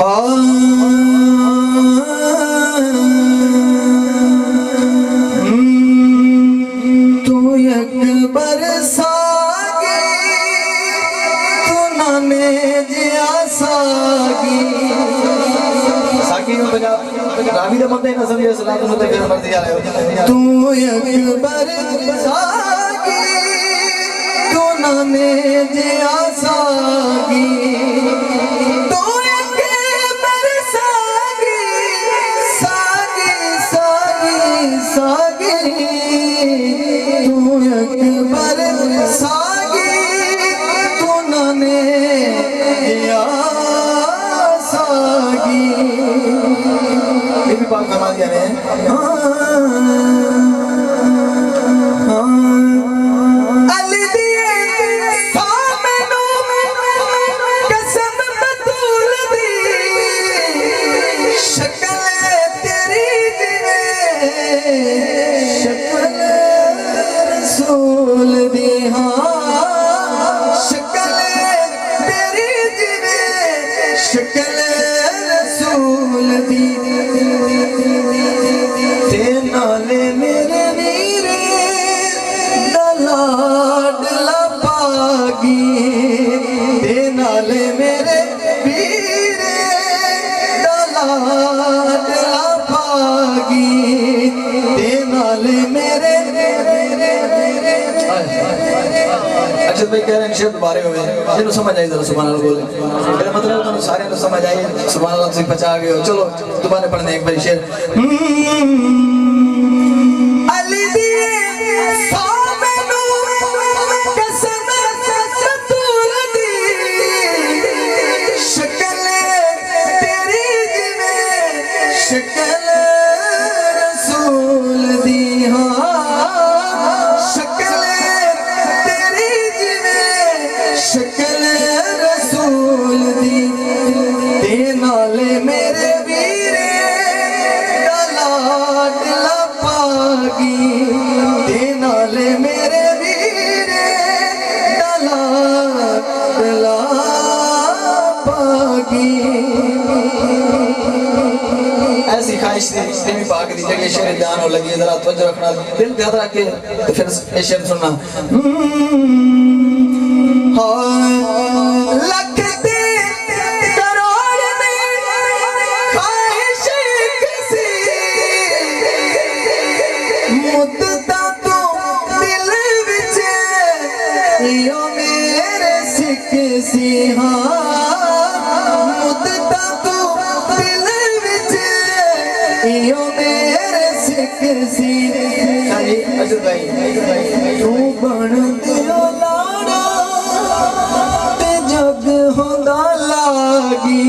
तू अकबर सागी तू नाने जिया सागी साकी में बजा रावी दा बंदे ना समझे सलाम तो ते घर मर्जी आ रहे हो तू अकबर सागी तू नाने जिया सागी सागी तू अकबर सागी तू नाने जिया सागी ये भी बात फरमा दिया ने अली दिए सामनो कसम बतूल दी शक्ल तेरी शक्ल रसूल दी शक्ल तेरी जिवे शक्ल रसूल दी ते नाले मेरे वीरे लाडला पागी ते नाले मेरे वीरे लाडला पागी मेरे अक्षर भाई कह रहे हैं शेर दोबारे हुए जिन्होंने समझ आई जरा सुभान अल्लाह बोले मेरा मतलब है तो सारे ने समझ आई सुभान अल्लाह से बचा गए हो चलो दोबारा पढ़ने एक बार शेर अली दिए सामनो कसम बतूल दी शक्ल तेरी जिवे शक्ल रसूल दी शक्ल तेरी जिवे शक्ल रसूल दी ते नाले मेरे वीरे लाडला पागी ते नाले मेरे वीरे लाडला पागी ऐसी ख्वाहिश थी भी पाक दी जगह शेर जान हो लगी जरा तवज्जो रखना दिल पे हाथ रख के तो फिर ये शेर सुनना लख दे करोड़ में ख्वाहिश किसी मुद्दा तो दिल विच यो मेरे सिख सी मुद्दा तो दिल विच यो मेरे सिख सी अजर भाई तू बन दियो लाड़ा ते जग होंदा लागी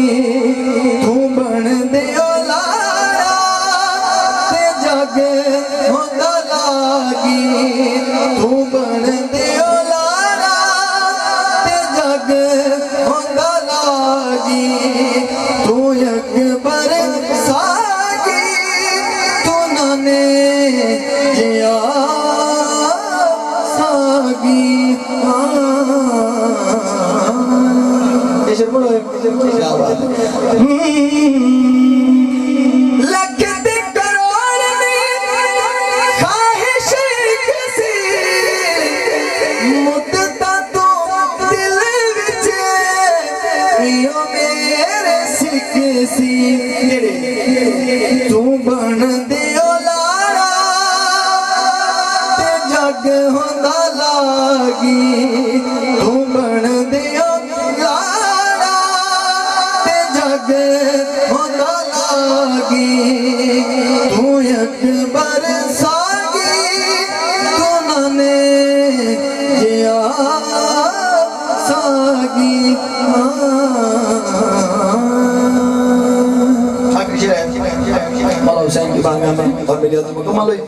तू बन दियो लाड़ा ते जग होंदा लागी तू बन दियो लाड़ा ते जग होंदा लागी तू अकबर सागी तू नाने जिया सागी ये शेर बोलो क्या बात है लख दे करोड़ में ख्वाहिश किसी मुद्दा तो दिल विच यो मेरे सिख सी तू बन दियो लाड़ा ते जग होंदा लागी तू बन दियो लाड़ा ते जग होंदा लागी तू अकबर सागी तू नाने जिया सागी आखिरी शेर है मौला हुसैन की बारगाह में और मेरी अदब मुकम्मल हुई